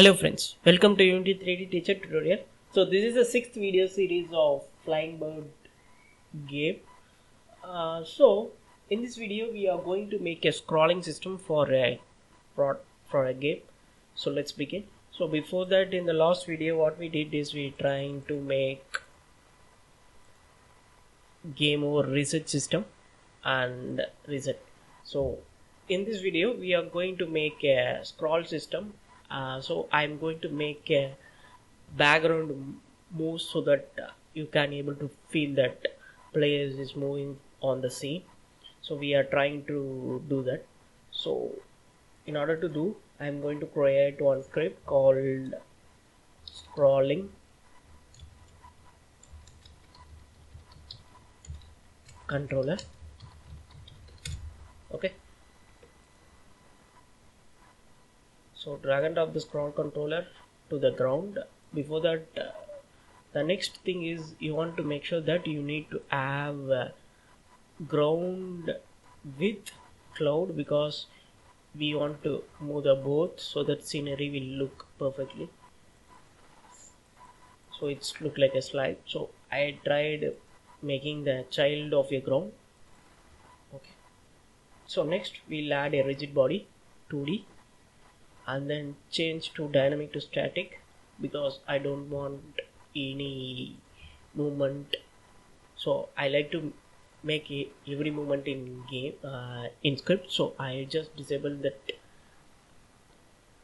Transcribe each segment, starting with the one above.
Hello friends, welcome to Unity 3D teacher tutorial. So this is the 6th video series of Flying Bird game. So in this video we are going to make a scrolling system for a game. So let's begin. So before that, in the last video what we did is we trying to make game over reset system and reset. So in this video we are going to make a scroll system. So I'm going to make a background move so that you can able to feel that players is moving on the scene. So we are trying to do that. So in order to do, I'm going to create one script called scrolling controller. Okay, so drag and drop the scroll controller to the ground. Before that, the next thing is you want to make sure that you need to have ground with cloud, because we want to move the both so that scenery will look perfectly, so it's look like a slide. So I tried making the child of a ground. Okay, so next we'll add a rigid body 2D and then change to dynamic to static, because I don't want any movement. So I like to make every movement in game in script, so I just disable that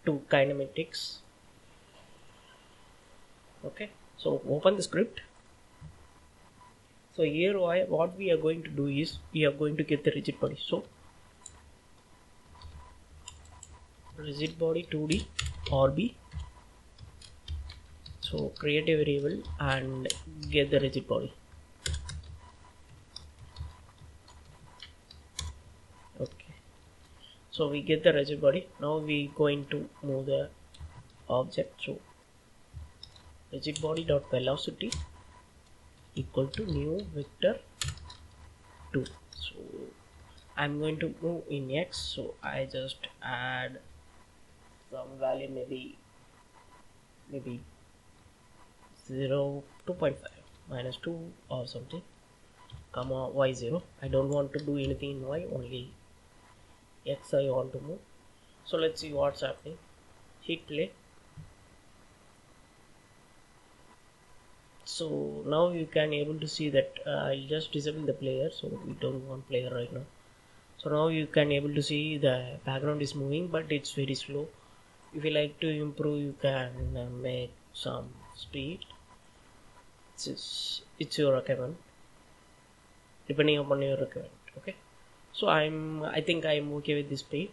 to kinematics. Okay, so open the script. So here what we are going to do is we are going to get the rigid body. So rigid body 2D RB. So create a variable and get the rigid body. Okay, so we get the rigid body. Now we going to move the object. So rigid body dot velocity equal to new vector 2. So I'm going to move in X, so I just add some value, maybe 0 2.5 minus 2 or something, comma y0. I don't want to do anything in y, only x I want to move. So let's see what's happening. Hit play. So now you can able to see that I just disable the player, so we don't want player right now. So now you can able to see the background is moving, but it's very slow. If you like to improve, you can make some speed. It's your requirement, depending upon your requirement. Okay, so I think I'm okay with this speed.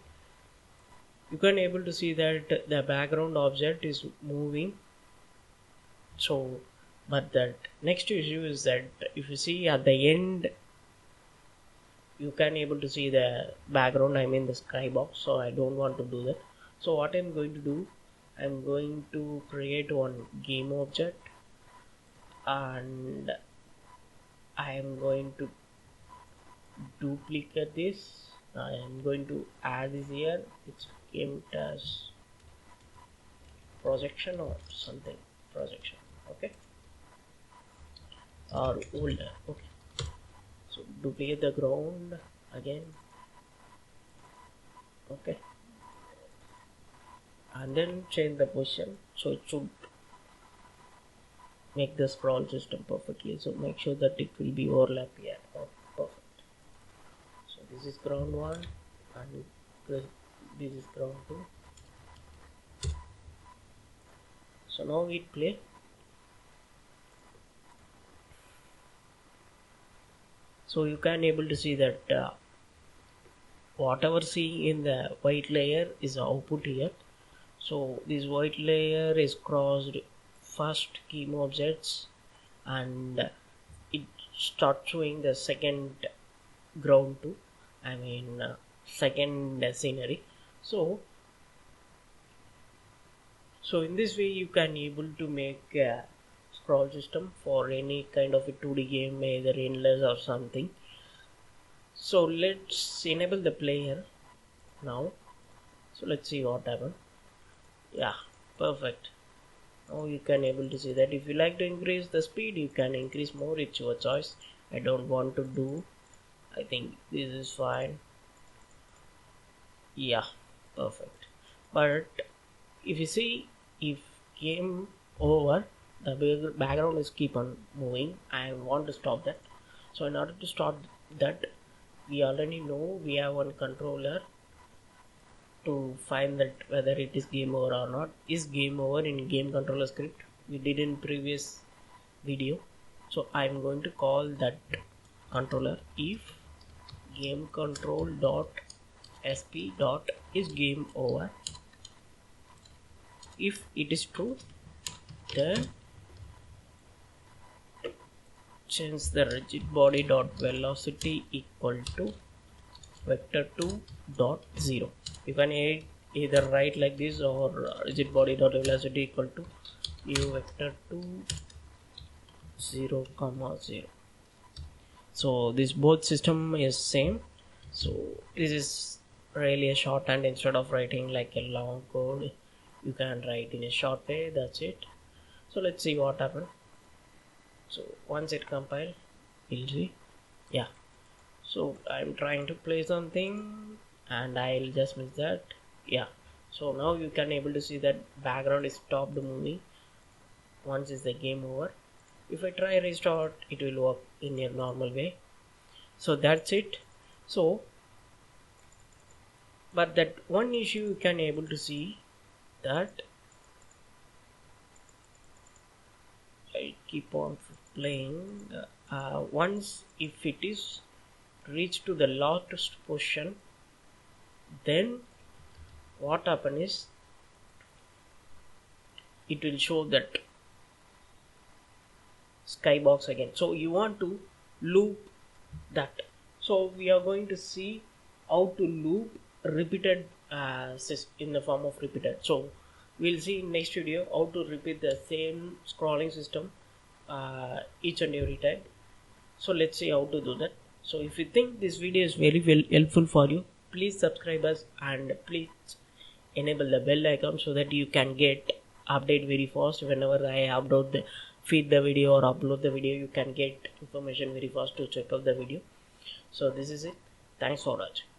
You can able to see that the background object is moving. So but that next issue is that if you see at the end, you can able to see the background, I mean the skybox. So I don't want to do that. So what I'm going to do, I'm going to create one game object and I am going to duplicate this. I am going to add this here. It's game as projection or something, projection. Okay, or older. Okay, so duplicate the ground again. Okay, and then change the position, so it should make the scroll system perfectly. So make sure that it will be overlap here. Oh, perfect. So this is ground 1 and this is ground 2. So now we play. So you can able to see that whatever seeing in the white layer is output here. So this white layer is crossed first game objects and it starts showing the second ground 2, I mean second scenery. So in this way you can able to make a scroll system for any kind of a 2D game, either endless or something. So let's enable the player now. So let's see what happened. Yeah, Perfect. Now you can able to see that if you like to increase the speed, you can increase more. It's your choice. I don't want to do. I think this is fine. Yeah, perfect. But if you see, if game over, the background is keep on moving. I want to stop that. So in order to stop that, we already know we have one controller to find that whether it is game over or not. Is game over in game controller script we did in previous video. So I'm going to call that controller if game control dot sp dot is game over. If it is true, then change the rigid body dot velocity equal to vector2 dot 0. You can either write like this or rigid body dot velocity equal to u vector2 0 comma 0. So this both system is same. So this is really a shorthand. Instead of writing like a long code, you can write in a short way. That's it. So let's see what happened. So once it compile, we'll see. Yeah, so I'm trying to play something and I'll just miss that. Yeah, so now you can able to see that background is stopped moving once is the game over. If I try restart, it will work in a normal way. So that's it. So but that one issue you can able to see that I keep on playing once if it is reached to the last position, then what happen is it will show that skybox again. So you want to loop that. So we are going to see how to loop repeated in the form of repeated. So we'll see in next video how to repeat the same scrolling system each and every time. So let's see how to do that. So if you think this video is very helpful for you, please subscribe us and please enable the bell icon so that you can get update very fast. Whenever I feed the video or upload the video, you can get information very fast to check out the video. So this is it. Thanks for watching.